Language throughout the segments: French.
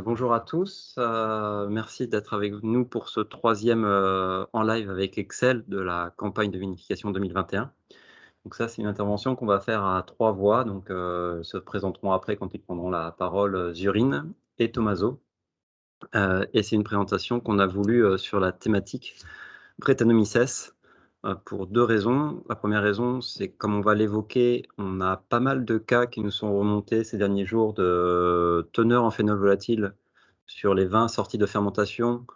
Bonjour à tous, merci d'être avec nous pour ce troisième en live avec Excel de la campagne de vinification 2021. Donc ça, c'est une intervention qu'on va faire à 3 voix, donc se présenteront après quand ils prendront la parole, Zurine et Tommaso. Et c'est une présentation qu'on a voulu, sur la thématique Brettanomyces, pour 2 raisons. La première raison, c'est comme on va l'évoquer, on a pas mal de cas qui nous sont remontés ces derniers jours de teneur en phénol volatile sur les vins sortis de fermentation,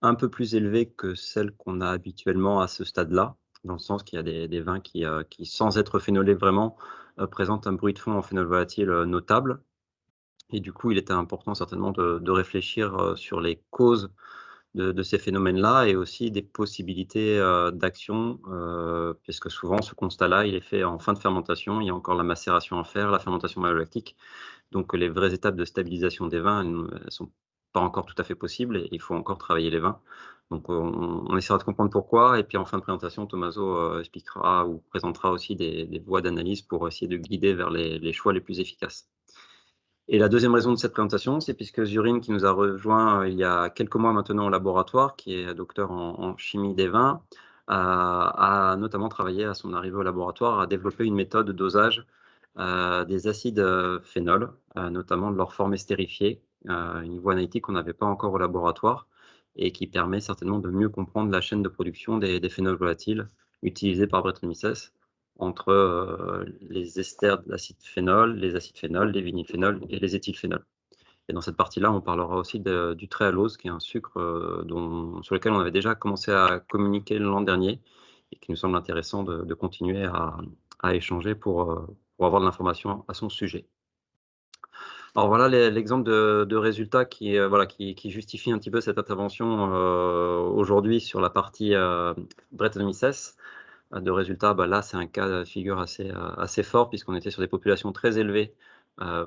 un peu plus élevée que celle qu'on a habituellement à ce stade-là. Dans le sens qu'il y a des vins qui sans être phénolés vraiment, présentent un bruit de fond en phénol volatile, notable. Et du coup, il était important certainement de réfléchir, sur les causes de ces phénomènes-là et aussi des possibilités, d'action, puisque souvent ce constat-là, il est fait en fin de fermentation. Il y a encore la macération à faire, la fermentation malolactique. Donc les vraies étapes de stabilisation des vins, elles sont pas encore tout à fait possibles et il faut encore travailler les vins. Donc on essaiera de comprendre pourquoi et puis en fin de présentation, Tommaso, expliquera ou présentera aussi des voies d'analyse pour essayer de guider vers les choix les plus efficaces. Et la deuxième raison de cette présentation, c'est puisque Zurine, qui nous a rejoint, il y a quelques mois maintenant au laboratoire, qui est docteur en chimie des vins, a notamment travaillé à son arrivée au laboratoire à développer une méthode de dosage, des acides, phénols, notamment de leur forme estérifiée, une voie analytique qu'on n'avait pas encore au laboratoire et qui permet certainement de mieux comprendre la chaîne de production des phénols volatiles utilisés par Brettanomyces entre, les esters d'acide phénol, les acides phénols, les vinylphénols et les éthylphénols. Et dans cette partie-là, on parlera aussi du tréhalose, qui est un sucre, sur lequel on avait déjà commencé à communiquer l'an dernier et qui nous semble intéressant de continuer à échanger pour avoir de l'information à son sujet. Alors voilà l'exemple de résultat qui, voilà, qui justifie un petit peu cette intervention, aujourd'hui sur la partie, Brettanomyces. De résultats, bah, là, c'est un cas de figure assez fort puisqu'on était sur des populations très élevées,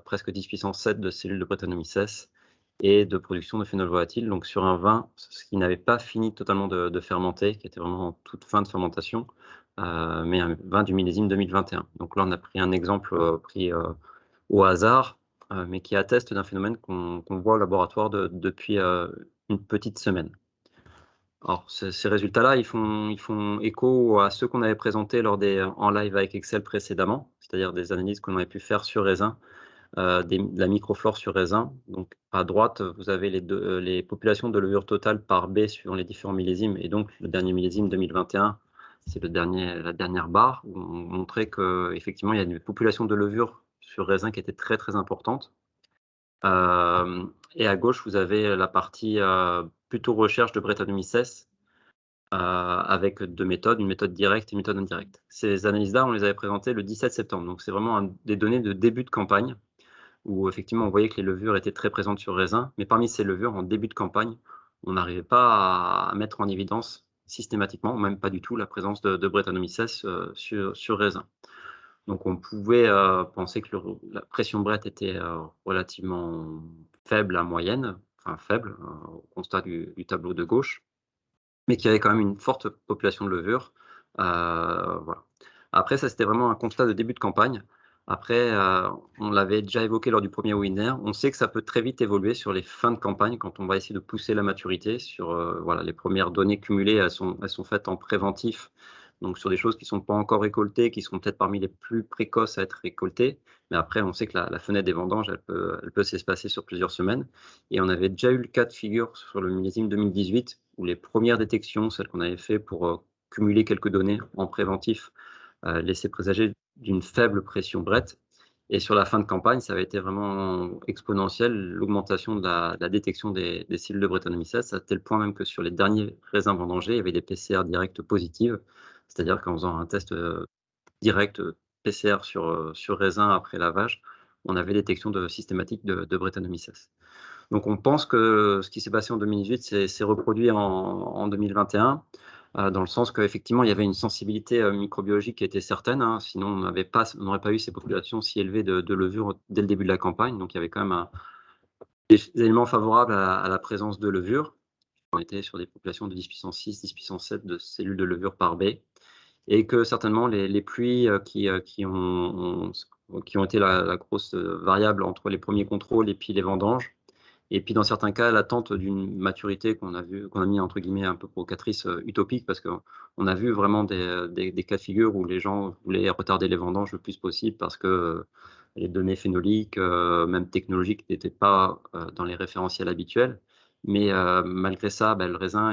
presque 10 puissance 7 de cellules de Brettanomyces et de production de phénol volatile. Donc sur un vin, ce qui n'avait pas fini totalement de fermenter, qui était vraiment en toute fin de fermentation, mais un vin du millésime 2021. Donc là, on a pris un exemple, pris, au hasard, mais qui atteste d'un phénomène qu'on voit au laboratoire depuis, une petite semaine. Alors ces résultats-là, ils font écho à ceux qu'on avait présentés lors des en live avec Excel précédemment, c'est-à-dire des analyses qu'on avait pu faire sur raisin, de la microflore sur raisin. Donc à droite, vous avez les populations de levure totale par B suivant les différents millésimes et donc le dernier millésime 2021, c'est la dernière barre où on montrait qu'effectivement il y a une population de levure sur raisin qui était très, très importante. Et à gauche, vous avez la partie, plutôt recherche de Brettanomyces, avec 2 méthodes, une méthode directe et une méthode indirecte. Ces analyses-là, on les avait présentées le 17 septembre, donc c'est vraiment des données de début de campagne où effectivement on voyait que les levures étaient très présentes sur raisin, mais parmi ces levures, en début de campagne, on n'arrivait pas à mettre en évidence systématiquement, même pas du tout, la présence de Brettanomyces, sur raisin. Donc on pouvait, penser que la pression Brett était, relativement faible à moyenne, enfin faible, au constat du tableau de gauche, mais qu'il y avait quand même une forte population de levure, voilà. Après ça, c'était vraiment un constat de début de campagne. Après, on l'avait déjà évoqué lors du premier webinaire, on sait que ça peut très vite évoluer sur les fins de campagne quand on va essayer de pousser la maturité sur, voilà, les premières données cumulées, elles sont faites en préventif, donc sur des choses qui sont pas encore récoltées, qui seront peut-être parmi les plus précoces à être récoltées. Mais après, on sait que la fenêtre des vendanges, elle peut s'espacer sur plusieurs semaines et on avait déjà eu le cas de figure sur le millésime 2018 où les premières détections, celles qu'on avait fait pour, cumuler quelques données en préventif, laissaient présager d'une faible pression Brett et sur la fin de campagne, ça avait été vraiment exponentiel, l'augmentation de la détection des cellules de Brettanomyces, à tel point même que sur les derniers raisins vendangés, il y avait des PCR directes positives. C'est-à-dire qu'en faisant un test, direct, PCR sur raisin après lavage, on avait détection systématique de Brettanomyces. Donc on pense que ce qui s'est passé en 2018 s'est reproduit en 2021, dans le sens qu'effectivement il y avait une sensibilité, microbiologique qui était certaine, hein, sinon on n'aurait pas eu ces populations si élevées de levure dès le début de la campagne. Donc il y avait quand même des éléments favorables à la présence de levure. On était sur des populations de 10 puissance 6, 10 puissance 7 de cellules de levure par B et que certainement les pluies, qui ont été la grosse, variable entre les premiers contrôles et puis les vendanges Et puis dans certains cas, l'attente d'une maturité qu'on a mis entre guillemets un peu provocatrice, utopique parce qu'on a vu vraiment des cas de figure où les gens voulaient retarder les vendanges le plus possible parce que, les données phénoliques, même technologiques n'étaient pas, dans les référentiels habituels. Mais, malgré ça, bah, le raisin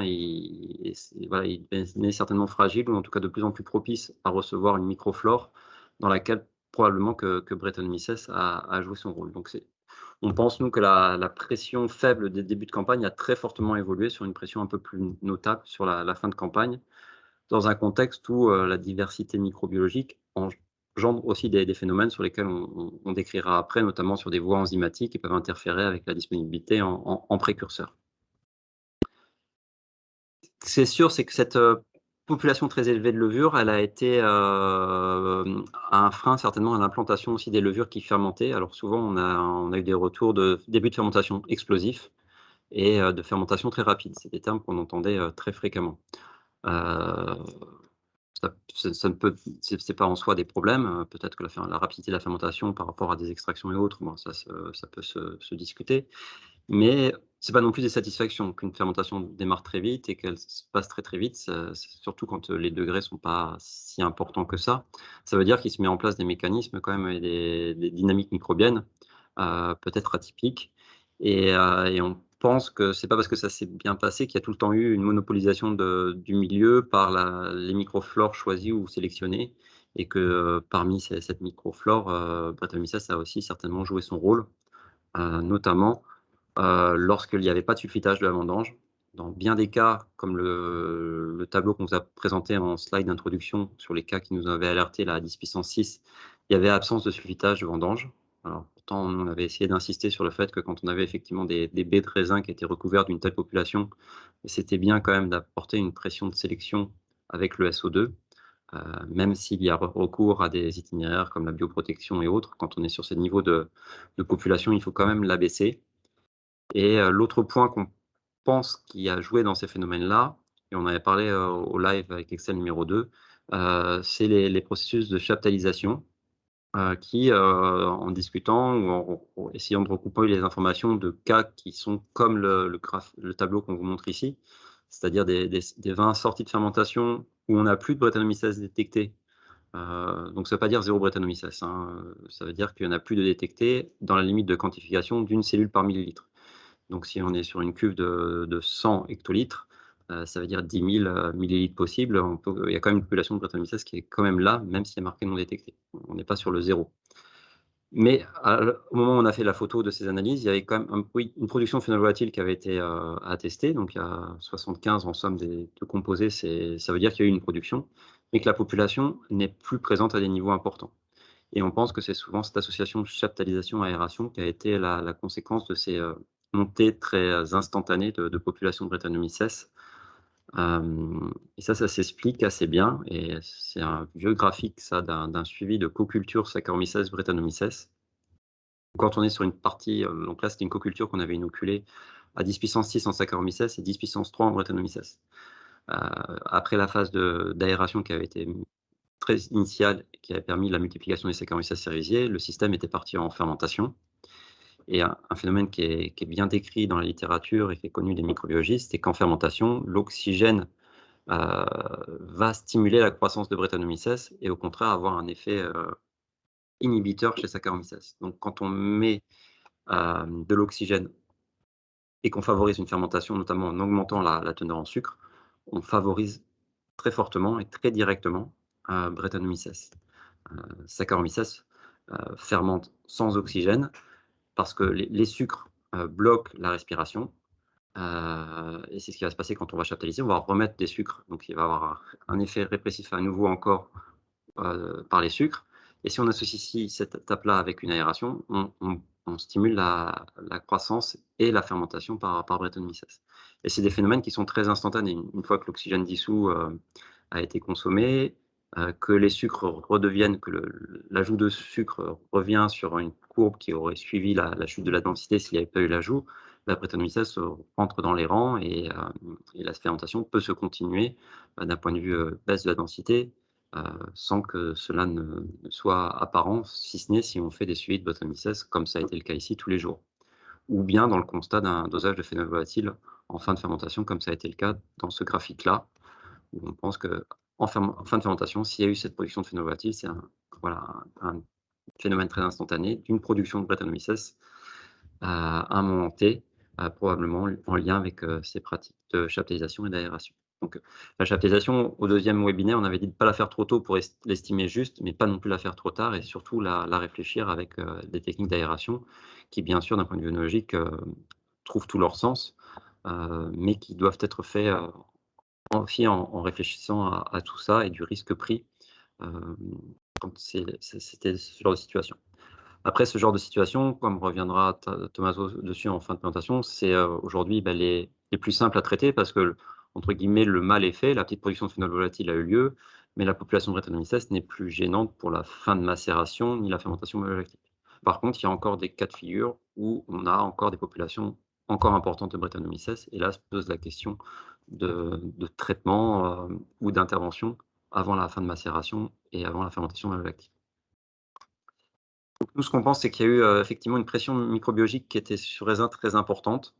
voilà, il est certainement fragile ou en tout cas de plus en plus propice à recevoir une microflore dans laquelle probablement que Brettanomyces a joué son rôle. Donc on pense, nous, que la pression faible des débuts de campagne a très fortement évolué sur une pression un peu plus notable sur la fin de campagne, dans un contexte où, la diversité microbiologique engendre aussi des phénomènes sur lesquels on décrira après, notamment sur des voies enzymatiques qui peuvent interférer avec la disponibilité en précurseurs. C'est sûr, c'est que cette, population très élevée de levure, elle a été, un frein certainement à l'implantation aussi des levures qui fermentaient. Alors souvent, on a eu des retours de début de fermentation explosifs et de fermentation très rapide. C'est des termes qu'on entendait, très fréquemment. Heu, ça ne peut c'est pas en soi des problèmes, peut-être que la rapidité de la fermentation par rapport à des extractions et autres, bon ça peut se discuter. Mais c'est pas non plus des satisfactions qu'une fermentation démarre très vite et qu'elle se passe très, très vite, c'est surtout quand, les degrés sont pas si importants que ça. Ça veut dire qu'il se met en place des mécanismes quand même et des dynamiques microbiennes, peut-être atypiques et on pense que c'est pas parce que ça s'est bien passé qu'il y a tout le temps eu une monopolisation du milieu par les microflores choisies ou sélectionnées et que, parmi cette microflore, Brettanomyces a aussi certainement joué son rôle, notamment lorsqu'il n'y avait pas de sulfitage de la vendange. Dans bien des cas, comme le tableau qu'on vous a présenté en slide d'introduction sur les cas qui nous avaient alertés là à 10 puissance 6, il y avait absence de sulfitage de vendange. Alors pourtant, on avait essayé d'insister sur le fait que quand on avait effectivement des baies de raisin qui étaient recouvertes d'une telle population, c'était bien quand même d'apporter une pression de sélection avec le SO2, même s'il y a recours à des itinéraires comme la bioprotection et autres. Quand on est sur ces niveaux de population, il faut quand même l'abaisser et l'autre point qu'on pense qui a joué dans ces phénomènes-là, et on avait parlé, au live avec Excel numéro 2, c'est les processus de chaptalisation, qui, en discutant ou en essayant de recouper les informations de cas qui sont comme le tableau qu'on vous montre ici, c'est-à-dire des vins sortis de fermentation où on n'a plus de Brettanomyces détectés. Donc ça ne veut pas dire 0 Brettanomyces, hein, ça veut dire qu'il y en a plus de détectés dans la limite de quantification d'une cellule par millilitre. Donc si on est sur une cuve de 100 hectolitres, ça veut dire 10 000, millilitres possibles. Il y a quand même une population de Brettanomyces qui est quand même là, même si elle est marquée non détectée. On n'est pas sur le zéro. Mais au moment où on a fait la photo de ces analyses, il y avait quand même oui, une production phénol volatile qui avait été, attestée. Donc il y a 75 en somme de composés, ça veut dire qu'il y a eu une production, mais que la population n'est plus présente à des niveaux importants. Et on pense que c'est souvent cette association chaptalisation-aération qui a été la conséquence de ces, montées très instantanées de population de Brettanomyces. Et ça s'explique assez bien et c'est un vieux graphique ça d'un suivi de coculture Saccharomyces brettanomyces. Quand on est sur une partie, donc là c'était une coculture qu'on avait inoculée à 10 puissance 6 en Saccharomyces et 10 puissance 3 en Brettanomyces. Heu, Après la phase d'aération qui avait été très initiale qui avait permis la multiplication des Saccharomyces cerevisiae, le système était parti en fermentation et un phénomène qui est bien décrit dans la littérature et qui est connu des microbiologistes, c'est qu'en fermentation, l'oxygène, va stimuler la croissance de Brettanomyces et au contraire avoir un effet, inhibiteur chez Saccharomyces. Donc quand on met, de l'oxygène et qu'on favorise une fermentation, notamment en augmentant la teneur en sucre, on favorise très fortement et très directement, Brettanomyces. Saccharomyces, fermente sans oxygène parce que les sucres, bloquent la respiration, et c'est ce qui va se passer quand on va chaptaliser. On va remettre des sucres, donc il va y avoir un effet répressif à nouveau encore, par les sucres et si on associe ici cette étape-là avec une aération, on stimule la croissance et la fermentation par Brettanomyces et c'est des phénomènes qui sont très instantanés. Une fois que l'oxygène dissous, a été consommé, que les sucres redeviennent que l'ajout de sucre revient sur une courbe qui aurait suivi la chute de la densité s'il n'y avait pas eu l'ajout, la Brettanomyces rentre dans les rangs et la fermentation peut se continuer, d'un point de vue, baisse de la densité, sans que cela ne soit apparent, si ce n'est si on fait des suivis de Brettanomyces comme ça a été le cas ici tous les jours. ou bien dans le constat d'un dosage de phénol volatile en fin de fermentation, comme ça a été le cas dans ce graphique-là, où on pense en fin de fermentation, s'il y a eu cette production de phénol volatile, c'est un phénomène très instantané d'une production de Brettanomyces à un moment T, probablement en lien avec, ces pratiques de chaptalisation et d'aération. Donc, la chaptalisation, au deuxième webinaire, on avait dit de ne pas la faire trop tôt pour l'estimer juste, mais pas non plus la faire trop tard et surtout la réfléchir avec, des techniques d'aération qui, bien sûr, d'un point de vue œnologique, trouvent tout leur sens, mais qui doivent être faits, aussi en réfléchissant à tout ça et du risque pris, hem, quand c'était ce genre de situation. Après ce genre de situation, comme reviendra Tommaso dessus en fin de présentation, c'est, aujourd'hui, les plus simples à traiter parce que entre guillemets «le mal est fait», la petite production de phénol volatile a eu lieu, mais la population de Brettanomyces n'est plus gênante pour la fin de macération ni la fermentation malolactique. Par contre, il y a encore des cas de figure où on a encore des populations encore importantes de Brettanomyces et là se pose la question de traitement, ou d'intervention avant la fin de macération et avant la fermentation malolactique. Nous, ce qu'on pense, c'est qu'il y a eu, effectivement une pression microbiologique qui était sur raisin très importante,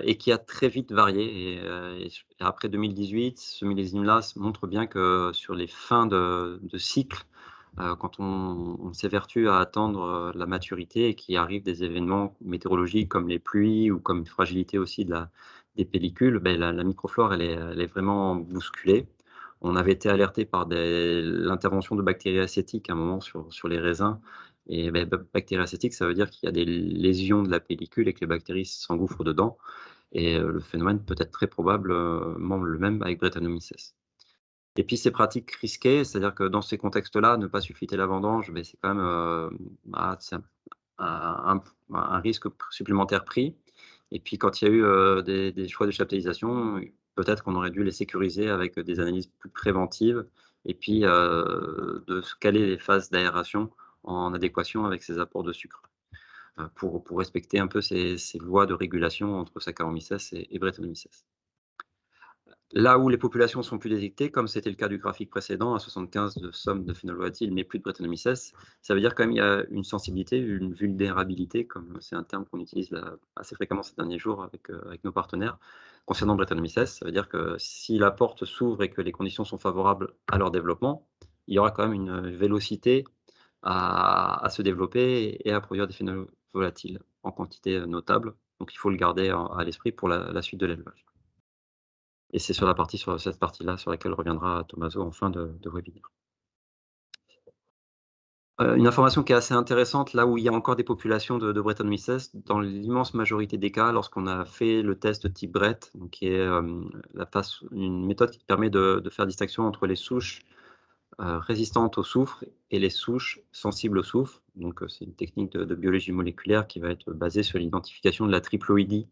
et qui a très vite varié et après 2018, ce millésime-là montre bien que sur les fins de cycle, quand on s'évertue à attendre, la maturité et qu'il arrive des événements météorologiques comme les pluies ou comme une fragilité aussi des pellicules, la microflore elle est vraiment bousculée. On avait été alertés par l'intervention de bactéries acétiques à un moment sur les raisins et bactéries acétiques, ça veut dire qu'il y a des lésions de la pellicule et que les bactéries s'engouffrent dedans et le phénomène peut être très probablement le même avec Brettanomyces. Et puis ces pratiques risquées, c'est-à-dire que dans ces contextes-là, ne pas sulfiter la vendange, c'est quand même, c'est un risque supplémentaire pris. Et puis quand il y a eu, des choix de chaptalisation, peut-être qu'on aurait dû les sécuriser avec des analyses plus préventives et puis, de se caler les phases d'aération en adéquation avec ces apports de sucre, pour respecter un peu ces lois de régulation entre Saccharomyces et Brettanomyces. Là où les populations sont plus détectées, comme c'était le cas du graphique précédent, à 75 de somme de phénol volatile, mais plus de Brettanomyces, ça veut dire quand même il y a une sensibilité, une vulnérabilité, comme c'est un terme qu'on utilise là assez fréquemment ces derniers jours avec nos partenaires, concernant Brettanomyces. Ça veut dire que si la porte s'ouvre et que les conditions sont favorables à leur développement, il y aura quand même une vélocité à se développer et à produire des phénols volatiles en quantité, notable. Donc il faut le garder à l'esprit pour la suite de l'élevage. Et c'est sur cette partie-là sur laquelle reviendra Tommaso en fin de webinaire. Une information qui est assez intéressante, là où il y a encore des populations de Brettanomyces, dans l'immense majorité des cas, lorsqu'on a fait le test type Brett, donc qui est, une méthode qui permet de faire distinction entre les souches, résistantes au soufre et les souches sensibles au soufre. Donc, c'est une technique de biologie moléculaire qui va être basée sur l'identification de la triploïdie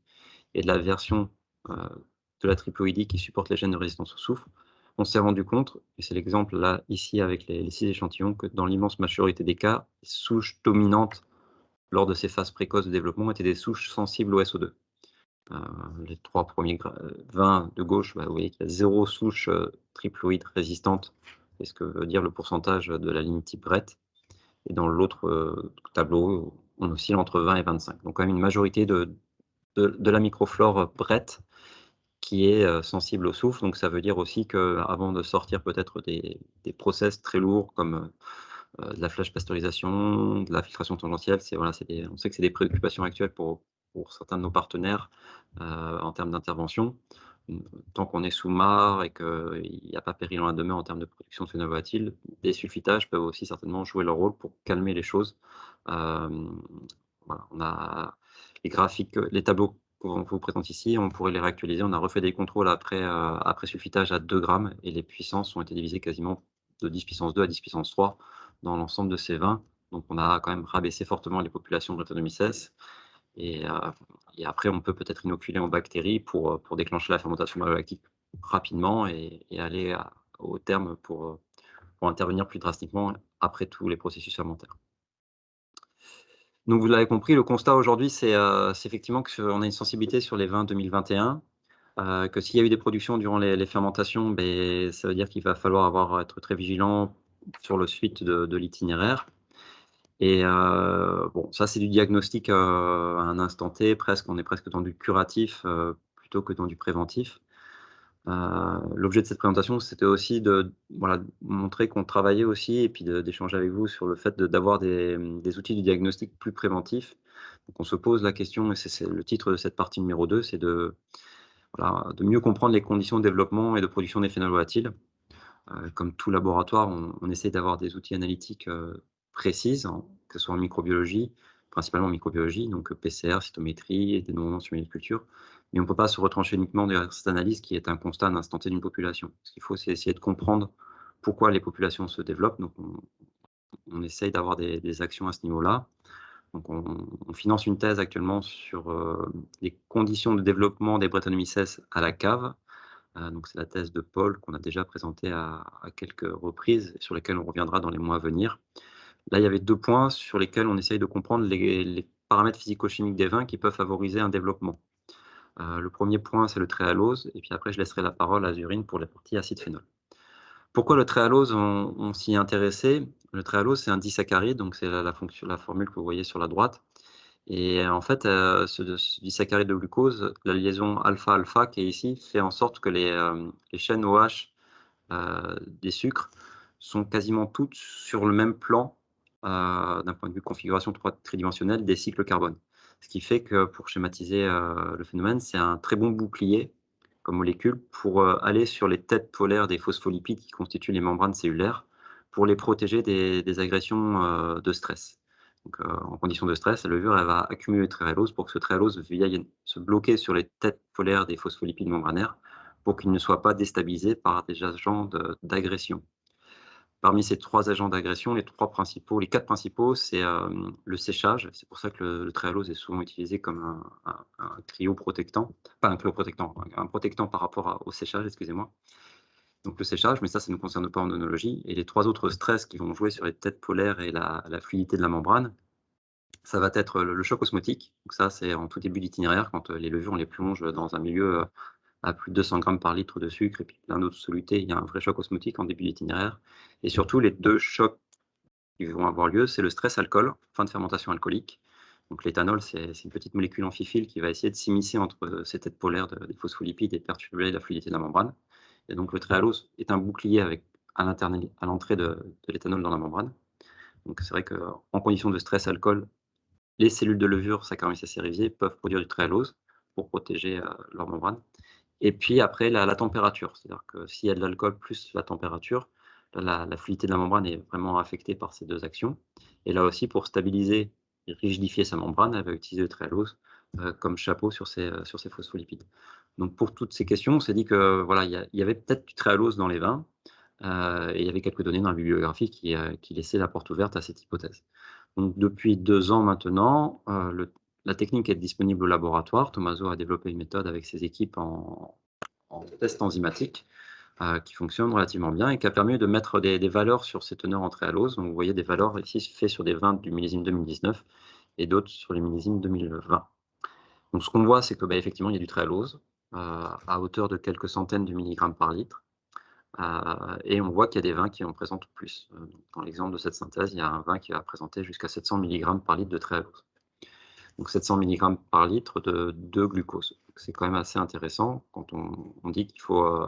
et de la version, de la triploïdie qui supporte les gènes de résistance au soufre. On s'est rendu compte, et c'est l'exemple là, ici avec les 6 échantillons, que dans l'immense majorité des cas, les souches dominantes lors de ces phases précoces de développement étaient des souches sensibles au SO2. Heu, les 3 premiers 20 de gauche, vous voyez qu'il y a 0 souche, triploïde résistante. C'est ce que veut dire le pourcentage de la ligne type Brett et dans l'autre, tableau, on oscille entre 20 et 25. Donc quand même une majorité de la microflore Brett qui est, sensible au soufre. Donc ça veut dire aussi qu'avant de sortir peut-être des process très lourds comme, de la flash pasteurisation, de la filtration tangentielle, on sait que c'est des préoccupations actuelles pour certains de nos partenaires, en termes d'intervention. Mmh, tant qu'on est sous MAR et qu'il n'y a pas péril en la demeure en termes de production de phénol volatile, des sulfitages peuvent aussi certainement jouer leur rôle pour calmer les choses. Hem, voilà, on a les graphiques, les tableaux qu'on vous présente ici, on pourrait les réactualiser. On a refait des contrôles après sulfitage à 2 grammes et les puissances ont été divisées quasiment de 10 puissance 2 à 10 puissance 3 dans l'ensemble de ces vins. Donc on a quand même rabaissé fortement les populations de Brettanomyces et heu et après on peut peut-être inoculer en bactéries pour déclencher la fermentation malolactique rapidement et aller au terme pour intervenir plus drastiquement après tous les processus fermentaires. Donc vous l'avez compris, le constat aujourd'hui, c'est effectivement qu'on a une sensibilité sur les vins 2021, que s'il y a eu des productions durant les fermentations, ça veut dire qu'il va falloir être très vigilant sur le suite de l'itinéraire Et bon, ça, c'est du diagnostic, à un instant T, presque, on est presque dans du curatif, plutôt que dans du préventif. L'objet de cette présentation, c'était aussi de, voilà, montrer qu'on travaillait aussi et puis d'échanger avec vous sur le fait d'avoir des outils de diagnostic plus préventifs. Donc on se pose la question et c'est le titre de cette partie numéro 2, c'est de, voilà, de mieux comprendre les conditions de développement et de production des phénols volatiles. Comme tout laboratoire, on essaie d'avoir des outils analytiques, précises, que ce soit en microbiologie, principalement en microbiologie, donc PCR, cytométrie et dénombrement sur culture. Mais on ne peut pas se retrancher uniquement derrière cette analyse qui est un constat à l'instant T d'une population. Ce qu'il faut, c'est essayer de comprendre pourquoi les populations se développent. Donc on essaye d'avoir des actions à ce niveau-là. Donc on finance une thèse actuellement sur, les conditions de développement des Brettanomyces à la cave. Donc c'est la thèse de Paul qu'on a déjà présentée à quelques reprises et sur lesquelles on reviendra dans les mois à venir. Là, il y avait 2 points sur lesquels on essaye de comprendre les paramètres physico-chimiques des vins qui peuvent favoriser un développement. Le premier point, c'est le tréhalose et puis après je laisserai la parole à Zurine pour la partie acide phénol. Pourquoi le tréhalose, on s'y est intéressé? Le tréhalose, c'est un disaccharide, donc c'est la formule que vous voyez sur la droite. Et en fait, ce disaccharide de glucose, la liaison alpha-alpha qui est ici, fait en sorte que les chaînes OH, des sucres sont quasiment toutes sur le même plan, d'un point de vue configuration tridimensionnelle des cycles carbone. Ce qui fait que pour schématiser, le phénomène, c'est un très bon bouclier comme molécule pour, aller sur les têtes polaires des phospholipides qui constituent les membranes cellulaires, pour les protéger des agressions, de stress. Donc, en condition de stress, la levure, elle va accumuler le tréhalose pour que ce tréhalose vienne se bloquer sur les têtes polaires des phospholipides membranaires pour qu'il ne soit pas déstabilisé par des agents d'agression. Parmi ces 3 agents d'agression, les 4 principaux, c'est, le séchage. C'est pour ça que le tréhalose est souvent utilisé comme un cryoprotectant, pas un cryoprotectant, un protectant par rapport au séchage, excusez-moi. Donc le séchage, mais ça ne nous concerne pas en œnologie. Et les 3 autres stress qui vont jouer sur les têtes polaires et la fluidité de la membrane, ça va être le choc osmotique. Donc ça, c'est en tout début d'itinéraire quand, les levures, on les plonge dans un milieu, à plus de 200 grammes par litre de sucre et puis plein d'autres solutés, il y a un vrai choc osmotique en début d'itinéraire. Et surtout, les 2 chocs qui vont avoir lieu, c'est le stress alcool, fin de fermentation alcoolique. Donc l'éthanol, c'est une petite molécule amphiphiles qui va essayer de s'immiscer entre ces têtes polaires des phospholipides et perturber la fluidité de la membrane. Et donc le tréhalose est un bouclier avec à l'entrée de l'éthanol dans la membrane. Donc c'est vrai qu'en condition de stress alcool, les cellules de levure Saccharomyces cerevisiae peuvent produire du tréhalose pour protéger, leur membrane. Et puis après la température, c'est-à-dire que s'il y a de l'alcool plus la température, la fluidité de la membrane est vraiment affectée par ces 2 actions. Et là aussi pour stabiliser et rigidifier sa membrane, elle va utiliser le tréhalose, comme chapeau sur ses phospholipides. Donc pour toutes ces questions, on s'est dit que voilà, il y avait peut-être du tréhalose dans les vins, et il y avait quelques données dans la bibliographie qui laissaient la porte ouverte à cette hypothèse. Donc depuis 2 ans maintenant, la technique est disponible au laboratoire. Tommaso a développé une méthode avec ses équipes en test enzymatique, qui fonctionne relativement bien et qui a permis de mettre des valeurs sur ces teneurs en tréhalose. Donc vous voyez des valeurs ici faites sur des vins du millésime 2019 et d'autres sur les millésimes 2020. Donc ce qu'on voit, c'est que, bah, effectivement, il y a du tréhalose, à hauteur de quelques centaines de milligrammes par litre, et on voit qu'il y a des vins qui en présentent plus. Dans l'exemple de cette synthèse, il y a un vin qui va présenter jusqu'à 700 milligrammes par litre de tréhalose. Donc 700 milligrammes par litre de glucose. C'est quand même assez intéressant quand on dit qu'il faut,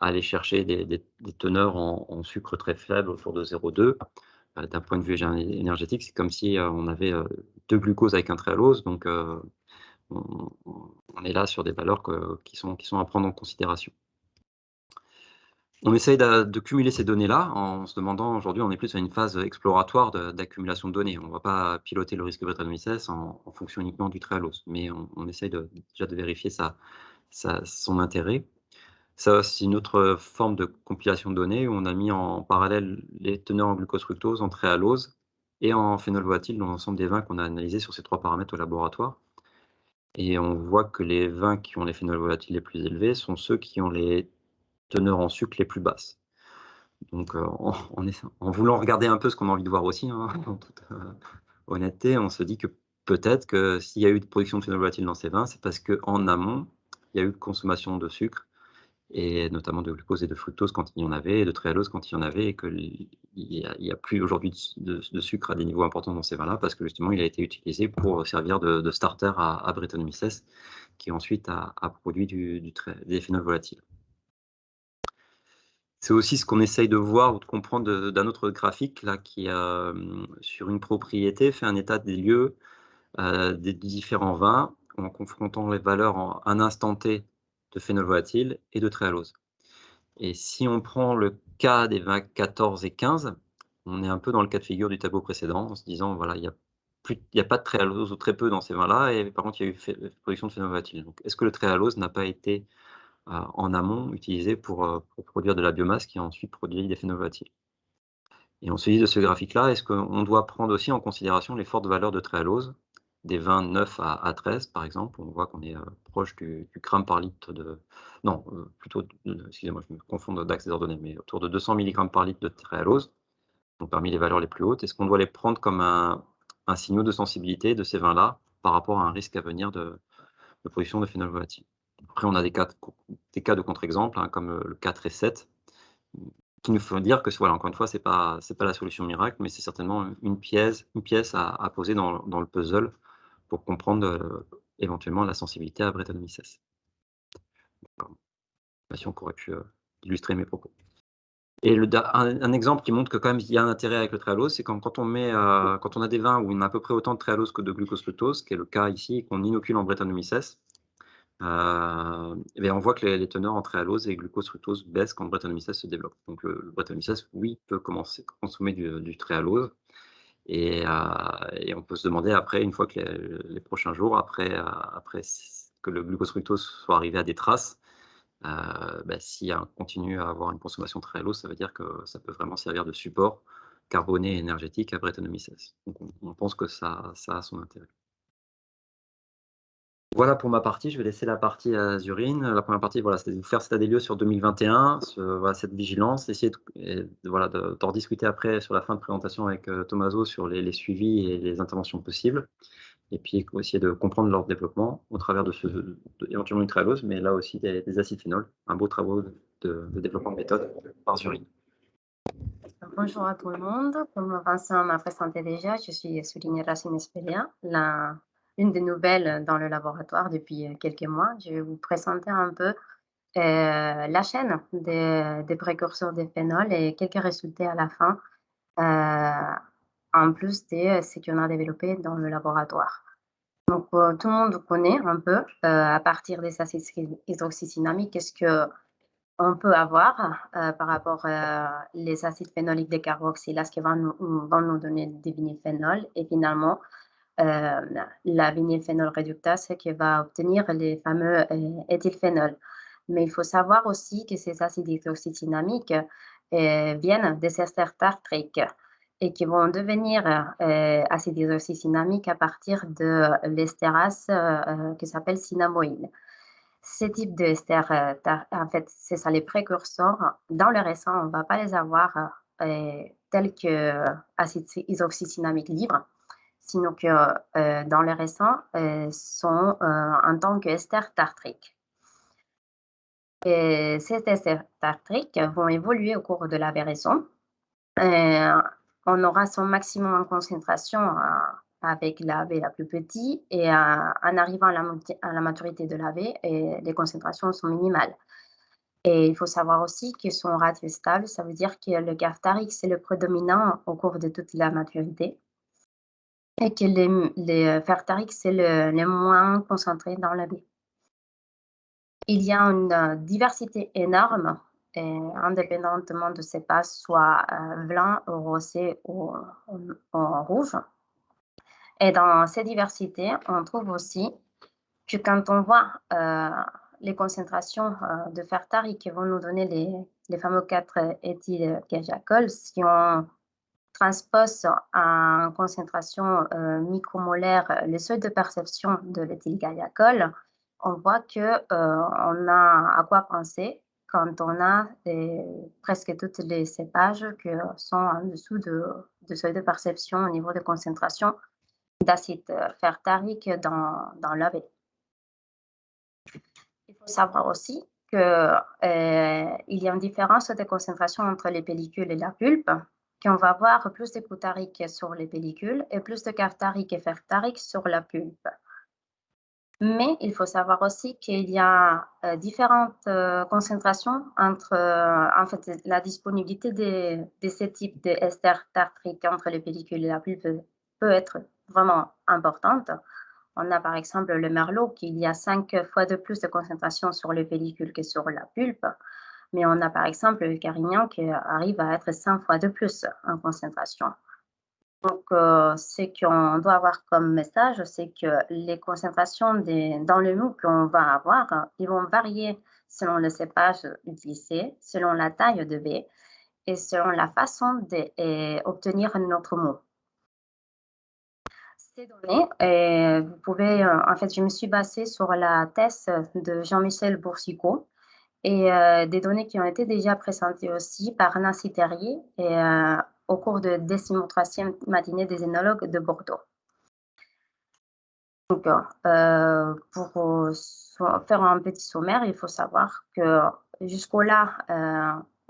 aller chercher des teneurs en sucre très faibles autour de 0,2. D'un point de vue énergétique, c'est comme si, on avait, 2 glucoses avec un tréhalose, donc on est là sur des valeurs qui sont à prendre en considération. On essaye de cumuler ces données-là en se demandant aujourd'hui, on est plus à une phase exploratoire d'accumulation de données. On ne va pas piloter le risque Brettanomyces en fonction uniquement du tréhalose, mais on essaye déjà de vérifier son intérêt. Ça, c'est une autre forme de compilation de données où on a mis en parallèle les teneurs en glucose fructose, en tréhalose et en phénol volatile dans l'ensemble des vins qu'on a analysés sur ces 3 paramètres au laboratoire. Et on voit que les vins qui ont les phénols volatiles les plus élevés sont ceux qui ont les teneurs en sucre les plus basses. Donc, en voulant regarder un peu ce qu'on a envie de voir aussi, hein, en toute, honnêteté, on se dit que peut-être que s'il y a eu de production de phénol volatile dans ces vins, c'est parce qu'en amont, il y a eu consommation de sucre et notamment de glucose et de fructose quand il y en avait, et de tréhalose quand il y en avait, et il y a plus aujourd'hui de sucre à des niveaux importants dans ces vins-là parce que justement il a été utilisé pour servir de starter à Brettanomyces qui ensuite a produit des phénols volatiles. C'est aussi ce qu'on essaye de voir ou de comprendre d'un autre graphique là qui, sur une propriété, fait un état des lieux, des différents vins en confrontant les valeurs en un instant T de phénol volatile et de tréhalose. Et si on prend le cas des vins 14 et 15, on est un peu dans le cas de figure du tableau précédent, en se disant voilà, il y a pas de tréhalose ou très peu dans ces vins-là, et par contre il y a eu production de phénol volatile. Donc est-ce que le tréhalose n'a pas été, en amont utilisé pour produire de la biomasse qui a ensuite produit des phénols volatiles? Et on se dit de ce graphique-là, est-ce qu'on doit prendre aussi en considération les fortes valeurs de tréhalose, des vins 9 à 13 par exemple, on voit qu'on est, proche du gramme par litre de non, plutôt excusez-moi, je me confonds d'axes et d'ordonnées, mais autour de 200 milligrammes par litre de tréhalose, donc parmi les valeurs les plus hautes. Est-ce qu'on doit les prendre comme un signaux de sensibilité de ces vins-là, par rapport à un risque à venir de production de phénol volatile? Après on a des cas de contre-exemples, hein, comme, le 4 et 7. Qu'il nous faut dire que voilà, encore une fois, c'est pas la solution miracle, mais c'est certainement une pièce à poser dans le puzzle pour comprendre, éventuellement la sensibilité à Brettanomyces. Voilà, information qui aurait pu, illustrer mes propos. Et un exemple qui montre que quand même il y a un intérêt avec le tréhalose, c'est quand on a des vins où on a à peu près autant de tréhalose que de glucose fructose, qui est le cas ici, et qu'on inocule en Brettanomyces, et bien on voit que les teneurs en tréhalose et glucose fructose baissent quand le Brettanomyces se développe. Donc le Brettanomyces, oui, peut commencer à consommer du tréhalose, et on peut se demander après, une fois que les prochains jours, après que le glucose fructose soit arrivé à des traces, si on continue à avoir une consommation tréhalose, ça veut dire que ça peut vraiment servir de support carboné et énergétique à Brettanomyces. Donc on pense que ça a son intérêt. Voilà pour ma partie, je vais laisser la partie à Zurine. La première partie, voilà, c'était de vous faire cet état des lieux sur 2021, voilà, cette vigilance, essayer voilà, d'en rediscuter après sur la fin de présentation avec, Tommaso sur les suivis et les interventions possibles, et puis essayer de comprendre leur développement au travers éventuellement une tréhalose, mais là aussi des acides phénols. Un beau travaux de développement de méthode par Zurine. Bonjour à tout le monde. Comme Vincent m'a présenté déjà, je suis Souligne Racine Espelia, une des nouvelles dans le laboratoire depuis quelques mois. Je vais vous présenter un peu la chaîne des précurseurs des phénols et quelques résultats à la fin, en plus de ce qu'on a développé dans le laboratoire. Donc, tout le monde connaît un peu, à partir des acides hydroxydynamiques, qu'est-ce que on peut avoir, par rapport, les acides phénoliques décarboxylase qui vont nous donner des vinylphénols et finalement, la vinylphénol réductase qui va obtenir les fameux, éthylphénols. Mais il faut savoir aussi que ces acides hydroxydynamiques, viennent des esters tartriques et qui vont devenir, acides hydroxydynamiques à partir de l'estérase, qui s'appelle cynamoïde. Ces types d'ester, en fait, c'est ça les précurseurs. Dans le récent, on ne va pas les avoir, tels que acides hydroxycynamiques libres, sinon que, dans le récent, sont, en tant qu'ester tartriques. Et ces esters tartriques vont évoluer au cours de la véraison. Heu, on aura son maximum en concentration, avec l'AV la plus petite et en arrivant à la maturité de l'AV et les concentrations sont minimales. Et il faut savoir aussi qu'ils sont ratio stables, ça veut dire que le Gaftaric, c'est le prédominant au cours de toute la maturité et que les Fertaric, c'est le moins concentré dans l'AV. Il y a une, diversité énorme, indépendamment de cépage, soit, blanc, rosé ou rouge. Et dans ces diversités, on trouve aussi que quand on voit, les concentrations, de Fertari qui vont nous donner les fameux 4 éthylgalglycols, si on transpose en concentration, micromolaire le seuil de perception de l'éthylgalglycol, on voit que, on a à quoi penser quand on a, presque toutes les cépages qui sont en dessous de seuil de perception au niveau de concentration d'acide, fertarique dans la baie. Il faut savoir aussi il y a une différence de concentration entre les pellicules et la pulpe, qu'on va voir plus de glutarique sur les pellicules et plus de caftarique et fertarique sur la pulpe. Mais il faut savoir aussi qu'il y a différentes concentrations entre, en fait, la disponibilité de ce type d'ester tartrique entre les pellicules et la pulpe peut être vraiment importante. On a par exemple le merlot qui y a 5 fois de plus de concentration sur les pellicules que sur la pulpe, mais on a par exemple le carignan qui arrive à être 100 fois de plus en concentration. Donc, ce qu'on doit avoir comme message, c'est que les concentrations dans le mou qu'on va avoir, ils vont varier selon le cépage utilisé, selon la taille de baie et selon la façon d'obtenir notre mou. Ces données, vous pouvez, en fait, je me suis basée sur la thèse de Jean-Michel Boursicot et des données qui ont été déjà présentées aussi par Nancy Terrier et au cours de 13e matinée des œnologues de Bordeaux. Donc, pour faire un petit sommaire, il faut savoir que jusqu'au là,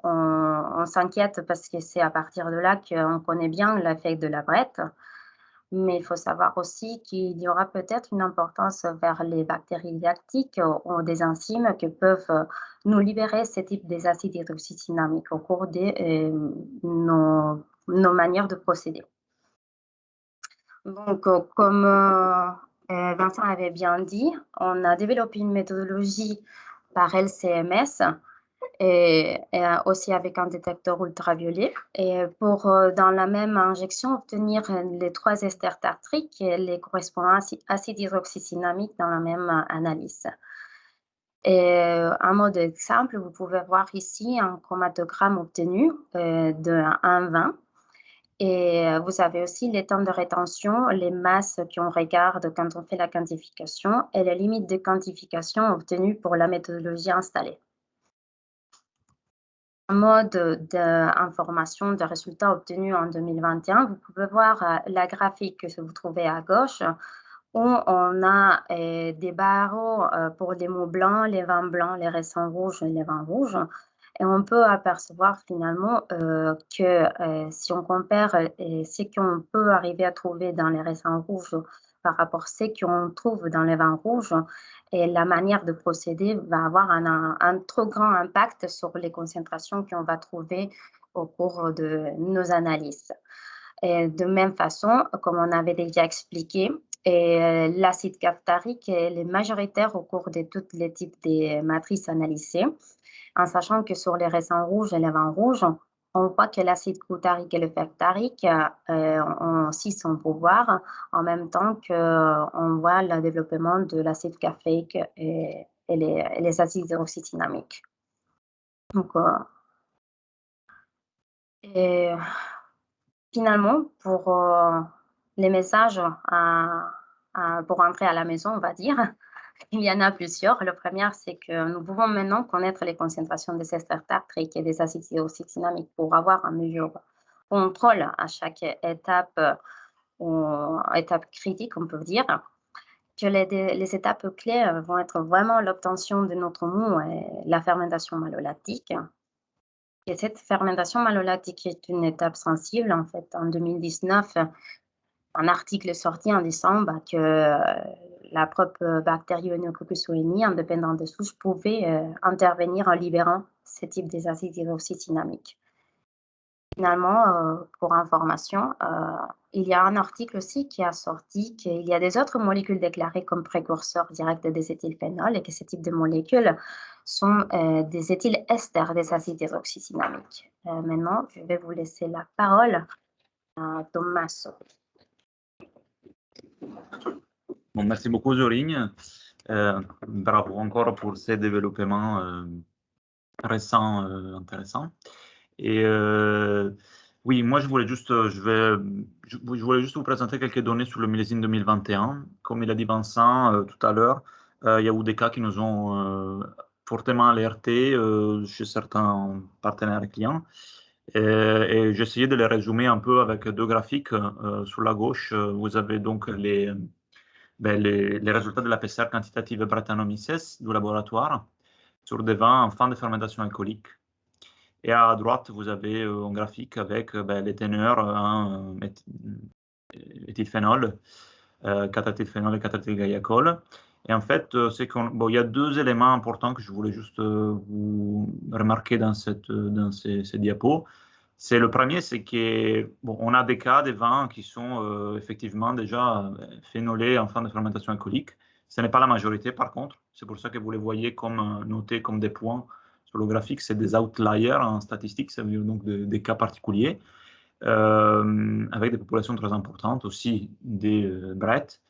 on s'inquiète parce que c'est à partir de là qu'on connaît bien l'effet de la brette. Mais il faut savoir aussi qu'il y aura peut-être une importance vers les bactéries lactiques ou des enzymes qui peuvent nous libérer ce type des acides hydroxydynamiques au cours de nos manières de procéder. Donc, comme Vincent avait bien dit, on a développé une méthodologie par LCMS et aussi avec un détecteur ultraviolet. Et pour, dans la même injection, obtenir les 3 esters tartriques et les correspondants acides hydroxydynamiques dans la même analyse. Et un mode exemple, vous pouvez voir ici un chromatogramme obtenu de 1,20. Et vous avez aussi les temps de rétention, les masses qu'on regarde quand on fait la quantification et les limites de quantification obtenues pour la méthodologie installée. En mode d'information de résultats obtenus en 2021, vous pouvez voir la graphique que vous trouvez à gauche où on a des barreaux pour les mots blancs, les vins blancs, les raisins rouges et les vins rouges. Et on peut apercevoir finalement que si on compare ce qu'on peut arriver à trouver dans les raisins rouges par rapport à ce qu'on trouve dans les vins rouges, et la manière de procéder va avoir un trop grand impact sur les concentrations qu'on va trouver au cours de nos analyses. Et de même façon, comme on avait déjà expliqué, l'acide caftarique est majoritaire au cours de tous les types de matrices analysées, en sachant que sur les raisins rouges et les vins rouges, on voit que l'acide glutarique et le fertarique ont aussi son pouvoir, en même temps qu'on voit le développement de l'acide caféique et les acides hydroxydynamiques. Donc, et finalement, pour les messages pour rentrer à la maison, on va dire, il y en a plusieurs. Le premier, c'est que nous pouvons maintenant connaître les concentrations des esters tartriques et des acides hydroxydynamiques pour avoir un meilleur contrôle à chaque étape, étape critique, on peut dire. Que les étapes clés vont être vraiment l'obtention de notre mou et la fermentation malolactique. Et cette fermentation malolactique est une étape sensible. En fait, en 2019, un article est sorti en disant que la propre bactérie Enococcus hoeni, indépendante des souches, pouvait intervenir en libérant ce type des acides hydroxydynamiques. Finalement, pour information, il y a un article aussi qui a sorti qu'il y a des autres molécules déclarées comme précurseurs directs des éthylphénols et que ce type de molécules sont des éthylesters des acides hydroxydynamiques. Maintenant, je vais vous laisser la parole à Tommaso. Bon, merci beaucoup, Zorine. Bravo encore pour ces développements récents intéressants. Et oui, moi, je voulais juste vous présenter quelques données sur le millésime 2021. Comme il a dit Vincent tout à l'heure, il y a eu des cas qui nous ont fortement alertés chez certains partenaires et clients. Et j'ai essayé de les résumer un peu avec 2 graphiques. Sur la gauche, vous avez donc les résultats de la PCR quantitative Brettanomyces du laboratoire. sur des vins en fin de fermentation alcoolique. Et à droite, vous avez un graphique avec les teneurs en éthylphénol, catethylphénol et catethylglycol. Et en fait, il y a deux éléments importants que je voulais juste vous remarquer dans ces diapos. C'est le premier, c'est qu'on a des cas de vins qui sont effectivement déjà phénolés en fin de fermentation alcoolique. Ce n'est pas la majorité, par contre. C'est pour ça que vous les voyez comme notés comme des points sur le graphique. C'est des outliers en statistique, ça veut dire donc des cas particuliers, avec des populations très importantes aussi des Brett.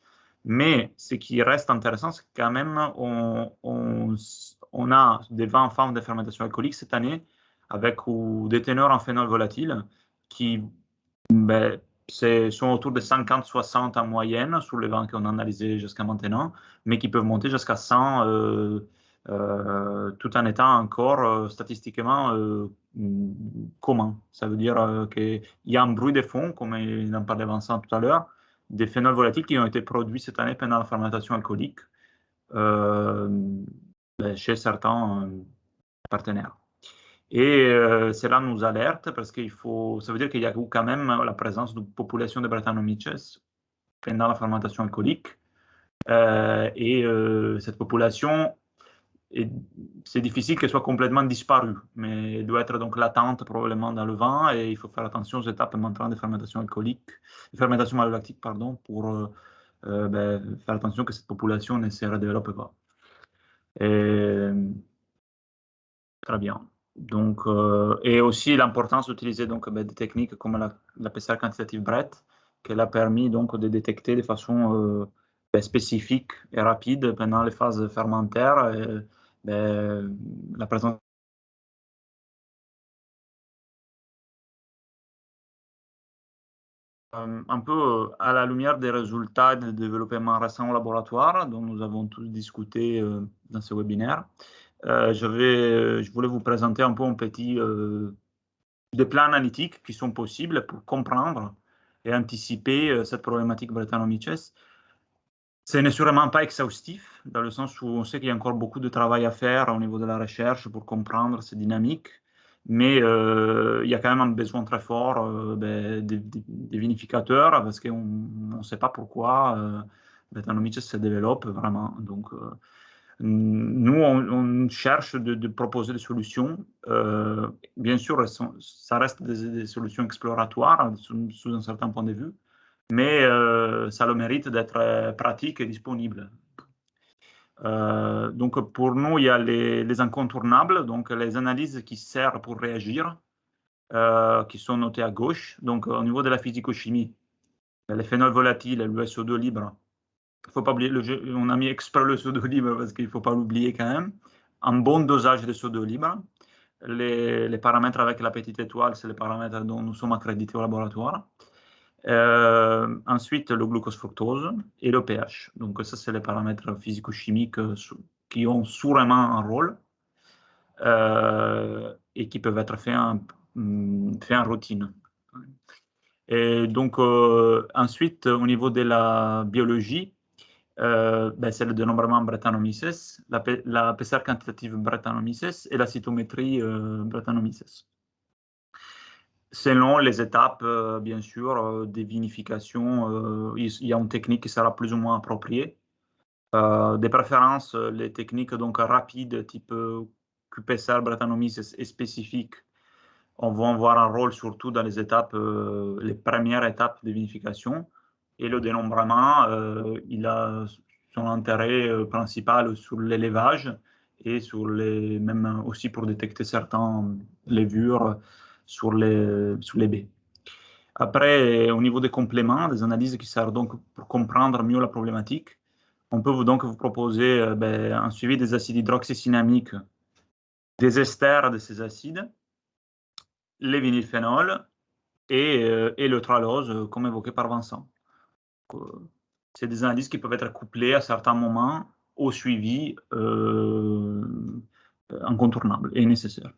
Mais ce qui reste intéressant, c'est quand même on a des vins en fin de fermentation alcoolique cette année avec des teneurs en phénol volatile qui sont autour de 50-60 en moyenne sur les vins qu'on a analysés jusqu'à maintenant, mais qui peuvent monter jusqu'à 100 tout en étant encore statistiquement commun. Ça veut dire qu'il y a un bruit de fond, comme il en parlait Vincent tout à l'heure, des phénols volatiles qui ont été produits cette année pendant la fermentation alcoolique chez certains partenaires. Et cela nous alerte parce ça veut dire qu'il y a quand même la présence d'une population de Brettanomyces pendant la fermentation alcoolique. Et cette population, c'est difficile qu'elle soit complètement disparue, mais elle doit être donc latente probablement dans le vin et il faut faire attention aux étapes maintenant de fermentation alcoolique, fermentation malolactique, pardon, pour faire attention que cette population ne se redéveloppe pas. Très bien. Donc, et aussi l'importance d'utiliser donc des techniques comme la PCR quantitative Brett, qu'elle a permis donc de détecter de façon spécifique et rapide pendant les phases fermentaires la présence un peu à la lumière des résultats de développement récent au laboratoire dont nous avons tous discuté dans ce webinaire. Je voulais vous présenter un peu des plans analytiques qui sont possibles pour comprendre et anticiper cette problématique Brettanomyces. Ce n'est sûrement pas exhaustif, dans le sens où on sait qu'il y a encore beaucoup de travail à faire au niveau de la recherche pour comprendre ces dynamiques, mais il y a quand même un besoin très fort des vinificateurs, parce qu'on ne sait pas pourquoi Brettanomyces se développe vraiment. Donc, nous, on cherche de proposer des solutions. Bien sûr, ça reste des solutions exploratoires sous un certain point de vue, mais ça a le mérite d'être pratique et disponible. Donc, pour nous, il y a les incontournables, donc les analyses qui servent pour réagir, qui sont notées à gauche. Donc, au niveau de la physico-chimie, les phénols volatiles, le SO2 libre. Il ne faut pas oublier, on a mis exprès le SO2 libre parce qu'il ne faut pas l'oublier quand même. Un bon dosage de SO2 libre. Les paramètres avec la petite étoile, c'est les paramètres dont nous sommes accrédités au laboratoire. Ensuite, le glucose-fructose et le pH. Donc, ça, c'est les paramètres physico-chimiques qui ont sûrement un rôle et qui peuvent être faits en routine. Et donc, ensuite, au niveau de la biologie, c'est le dénombrement Brettanomyces, la PCR quantitative Brettanomyces et la cytométrie Brettanomyces. Selon les étapes, bien sûr, des vinifications, il y a une technique qui sera plus ou moins appropriée. Des préférences, les techniques donc rapides, type QPCR Brettanomyces et spécifiques, on va avoir un rôle surtout dans les étapes, les premières étapes de vinification. Et le dénombrement, il a son intérêt principal sur l'élevage et même aussi pour détecter certaines levures sur les baies. Après, au niveau des compléments, des analyses qui servent donc pour comprendre mieux la problématique, on peut donc vous proposer un suivi des acides hydroxycinnamiques, des esters de ces acides, les vinylphénols et le tralose, comme évoqué par Vincent. C'est des analyses qui peuvent être couplées à certains moments au suivi incontournable et nécessaire.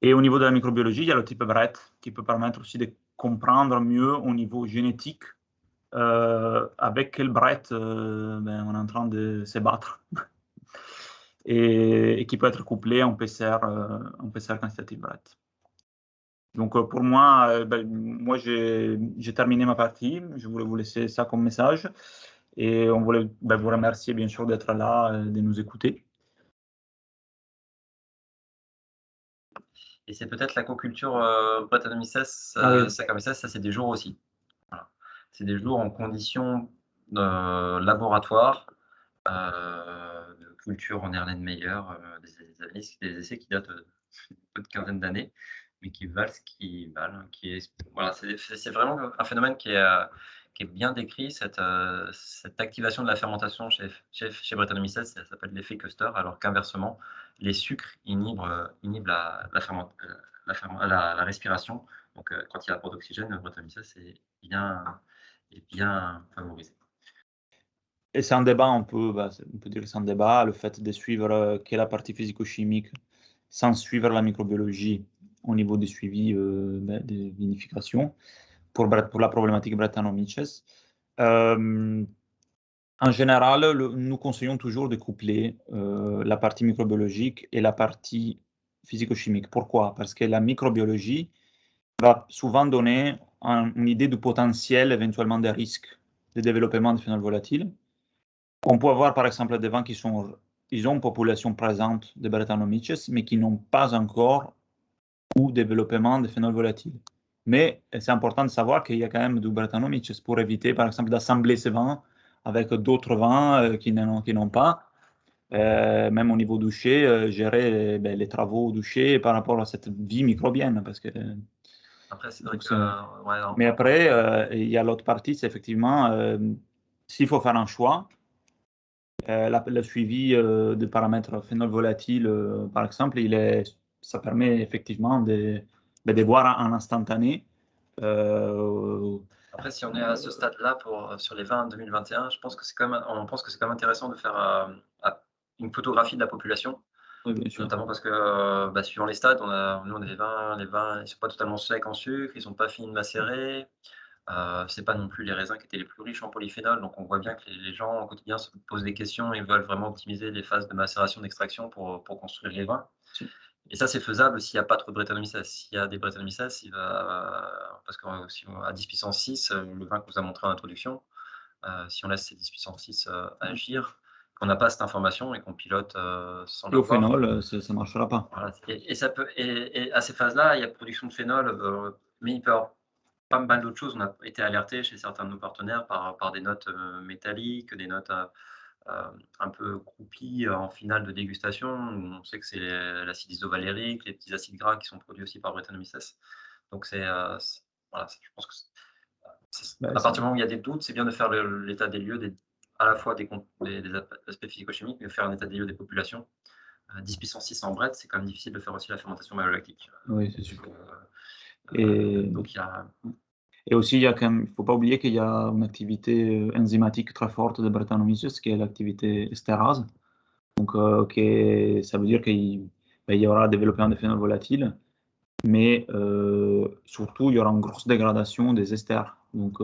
Et au niveau de la microbiologie, il y a le type Brett qui peut permettre aussi de comprendre mieux au niveau génétique avec quel Brett on est en train de se battre. et qui peut être couplé en PCR quantitative Brett. Donc pour moi, moi j'ai terminé ma partie. Je voulais vous laisser ça comme message et on voulait vous remercier bien sûr d'être là, de nous écouter. Et c'est peut-être la co-culture Brettanomyces, Ah oui. Saccharomyces, ça c'est des jours aussi. Voilà. C'est des jours en conditions laboratoire, de culture en Erlenmeyer, des essais qui datent de quinzaine d'années, mais qui valent ce qu'ils valent. Voilà, c'est vraiment un phénomène qui est bien décrit, cette activation de la fermentation chez Brettanomyces, ça s'appelle l'effet Custer, alors qu'inversement, les sucres inhibent la respiration. Donc, quand il y a apport d'oxygène, Brettanomyces est bien favorisé. Et c'est un débat, on peut dire que c'est un débat, le fait de suivre que la partie physico-chimique sans suivre la microbiologie au niveau du suivi des vinifications pour la problématique Brettanomyces. En général, nous conseillons toujours de coupler la partie microbiologique et la partie physico-chimique. Pourquoi? Parce que la microbiologie va souvent donner une idée du potentiel éventuellement des risques de développement de phénol volatile. On peut avoir par exemple des vins ils ont une population présente de Brettanomyces, mais qui n'ont pas encore ou développement de phénol volatile. Mais c'est important de savoir qu'il y a quand même du Brettanomyces pour éviter par exemple d'assembler ces vins avec d'autres vins qui n'ont pas. Même au niveau du chai, gérer les travaux du chai par rapport à cette vie microbienne. Parce que, après, c'est vrai donc, que, mais après, il y a l'autre partie, c'est effectivement s'il faut faire un choix, le suivi de paramètres phénol volatile, par exemple, ça permet effectivement de voir en instantané. Après, si on est à ce stade-là sur les vins 2021, je pense que on pense que c'est quand même intéressant de faire une photographie de la population. Oui, bien sûr. Notamment parce que suivant les stades, nous on a des vins, les vins ils sont pas totalement secs en sucre, ils sont pas finis macérés. C'est pas non plus les raisins qui étaient les plus riches en polyphénol, donc on voit bien que les gens au quotidien se posent des questions et veulent vraiment optimiser les phases de macération, d'extraction pour construire les vins. Si. Et ça, c'est faisable s'il n'y a pas trop de Brettanomyces. S'il y a des Brettanomyces, parce que à 10 puissance 6, le vin que vous a montré en introduction, si on laisse ces 10 puissance 6 agir, qu'on n'a pas cette information et qu'on pilote sans Et au l'avoir. phénol, ça ne marchera pas. Voilà. Et à ces phases-là, il y a production de phénol, mais il peut y avoir pas mal d'autres choses. On a été alerté chez certains de nos partenaires par des notes métalliques, des notes un peu croupies en finale de dégustation. On sait que c'est l'acide isovalérique, les petits acides gras qui sont produits aussi par Brettanomyces. Donc voilà, je pense que à partir du moment où il y a des doutes, c'est bien de faire l'état des lieux, à la fois des aspects physico-chimiques, mais faire un état des lieux des populations. 10 puissance 6 en Brett, c'est quand même difficile de faire aussi la fermentation malolactique. Oui, c'est sûr. Donc il y a... Et aussi, il ne faut pas oublier qu'il y a une activité enzymatique très forte de Brettanomyces, qui est l'activité estérase. Donc, ça veut dire qu'il y aura développement de phénol volatile, mais surtout, il y aura une grosse dégradation des esters. Donc,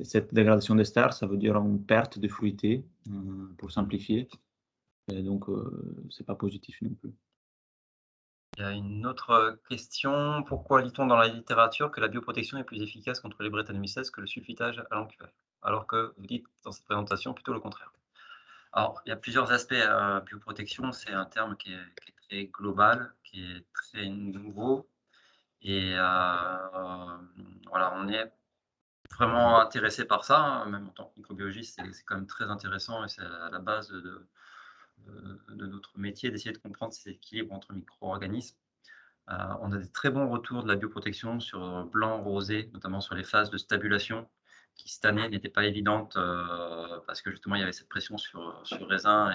cette dégradation d'esters, ça veut dire une perte de fruité, pour simplifier. Et donc, c'est pas positif non plus. Il y a une autre question. Pourquoi lit-on dans la littérature que la bioprotection est plus efficace contre les Brettanomyces que le sulfitage à l'enclume, alors que vous dites dans cette présentation plutôt le contraire? Alors, il y a plusieurs aspects à bioprotection. C'est un terme qui est très global, qui est très nouveau. Et voilà, on est vraiment intéressé par ça, hein. Même en tant que microbiologiste, c'est quand même très intéressant et c'est à la base de notre métier d'essayer de comprendre ces équilibres entre micro-organismes. On a des très bons retours de la bioprotection sur blanc, rosé, notamment sur les phases de stabulation, qui cette année n'étaient pas évidentes parce que justement il y avait cette pression sur raisin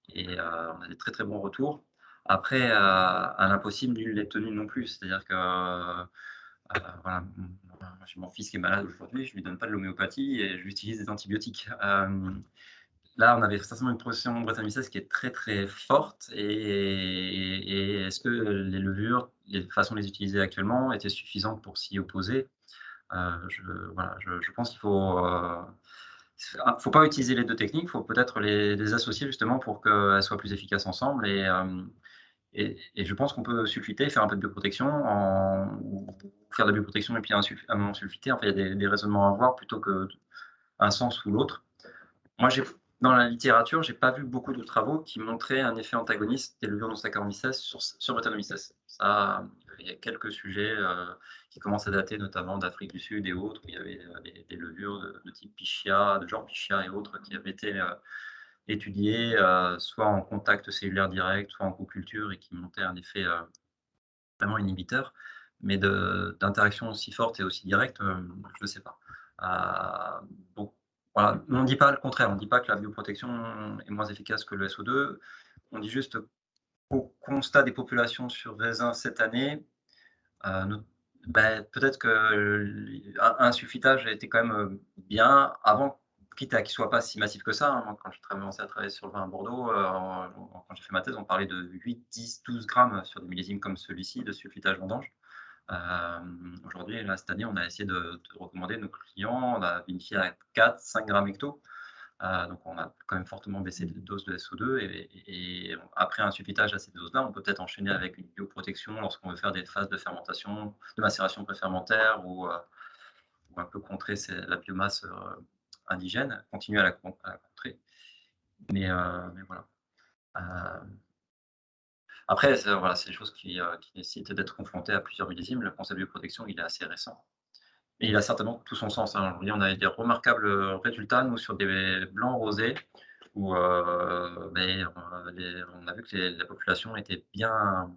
et on a des très très bons retours. Après, à l'impossible, nul n'est tenu non plus. C'est-à-dire que voilà, j'ai mon fils qui est malade aujourd'hui, je ne lui donne pas de l'homéopathie et je lui utilise des antibiotiques. Là, on avait certainement une pression Brettanomyces qui est très très forte et est-ce que les levures, les façons de les utiliser actuellement étaient suffisantes pour s'y opposer? Je pense qu'il faut ne faut pas utiliser les 2 techniques, il faut peut-être les associer justement pour qu'elles soient plus efficaces ensemble et je pense qu'on peut sulfiter, faire un peu de bioprotection ou faire de la bioprotection et puis un moment sulfité. Enfin, il y a des raisonnements à avoir plutôt qu'un sens ou l'autre. Moi, dans la littérature, j'ai pas vu beaucoup de travaux qui montraient un effet antagoniste des levures non Saccharomyces sur Brettanomyces. Ça, il y a quelques sujets qui commencent à dater, notamment d'Afrique du Sud et autres, où il y avait des levures de type Pichia, de genre Pichia et autres, qui avaient été étudiées, soit en contact cellulaire direct, soit en co-culture et qui montaient un effet vraiment inhibiteur. Mais d'interaction aussi forte et aussi directe, je ne sais pas. Donc voilà, on ne dit pas le contraire, on ne dit pas que la bioprotection est moins efficace que le SO2. On dit juste au constat des populations sur raisin cette année, peut-être qu'un sulfitage était quand même bien avant, quitte à qu'il ne soit pas si massif que ça. Hein. Moi, quand j'ai commencé à travailler sur le vin à Bordeaux, quand j'ai fait ma thèse, on parlait de 8, 10, 12 grammes sur des millésimes comme celui-ci de sulfitage vendange. Aujourd'hui, là, cette année, on a essayé de recommander nos clients, on a vinifié à 4, 5 grammes hecto. Donc on a quand même fortement baissé les doses de SO2 et après un sulfitage à ces doses-là, on peut peut-être enchaîner avec une bioprotection lorsqu'on veut faire des phases de fermentation, de macération préfermentaire ou un peu contrer la biomasse indigène, continuer à la contrer. Mais voilà. Après, voilà, c'est des choses qui nécessitent d'être confrontées à plusieurs millésimes. Le concept de bioprotection, il est assez récent. Et il a certainement tout son sens. Hein. On a des remarquables résultats, nous, sur des blancs rosés, où on a vu que la population était bien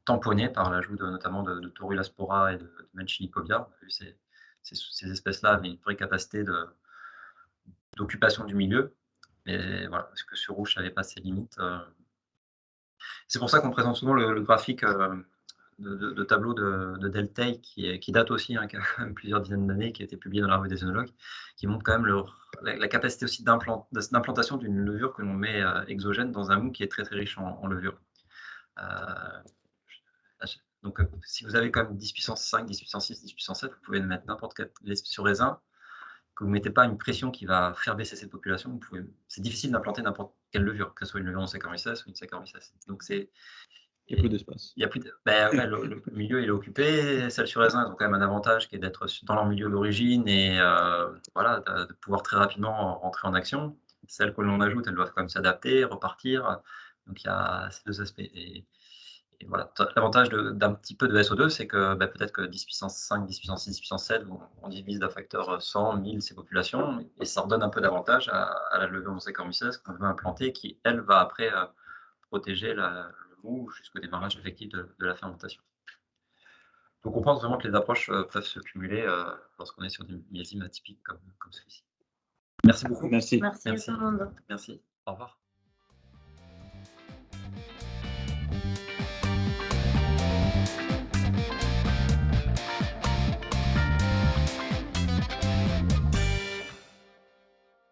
tamponnée par l'ajout notamment de Torula spora et de Menchinikovia. On a vu ces espèces-là avaient une vraie capacité d'occupation du milieu. Mais voilà, parce que sur rouge, ça n'avait pas ses limites. C'est pour ça qu'on présente souvent le graphique de tableau de Deltey qui date aussi, hein, qui a quand même plusieurs dizaines d'années, qui a été publié dans la revue des œnologues, qui montre quand même la capacité aussi d'implantation d'une levure que l'on met exogène dans un mou qui est très très riche en levure. Donc si vous avez quand même 10 puissance 5, 10 puissance 6, 10 puissance 7, vous pouvez le mettre n'importe quel sur raisin, que vous ne mettez pas une pression qui va faire baisser cette population. C'est difficile d'implanter n'importe quelle levure, que ce soit une levure non Saccharomyces ou une Saccharomyces. Donc il y a peu d'espace. Il y a plus le milieu il est occupé. Celles sur raisin, elles ont quand même un avantage qui est d'être dans leur milieu d'origine et voilà, de pouvoir très rapidement rentrer en action. Celles que l'on ajoute, elles doivent quand même s'adapter, repartir. Donc il y a ces 2 aspects. Et voilà, l'avantage d'un petit peu de SO2, c'est que peut-être que 10 puissance 5, 10 puissance 6, 10 puissance 7, on divise d'un facteur 100, 1000 ces populations, et ça redonne un peu d'avantage à la levure non Saccharomyces qu'on veut implanter, qui, elle, va après protéger le mou jusqu'au démarrage effectif de la fermentation. Donc on pense vraiment que les approches peuvent se cumuler lorsqu'on est sur des millésimes atypiques comme celui-ci. Merci beaucoup. Merci. Merci à tout le monde. Merci. Au revoir.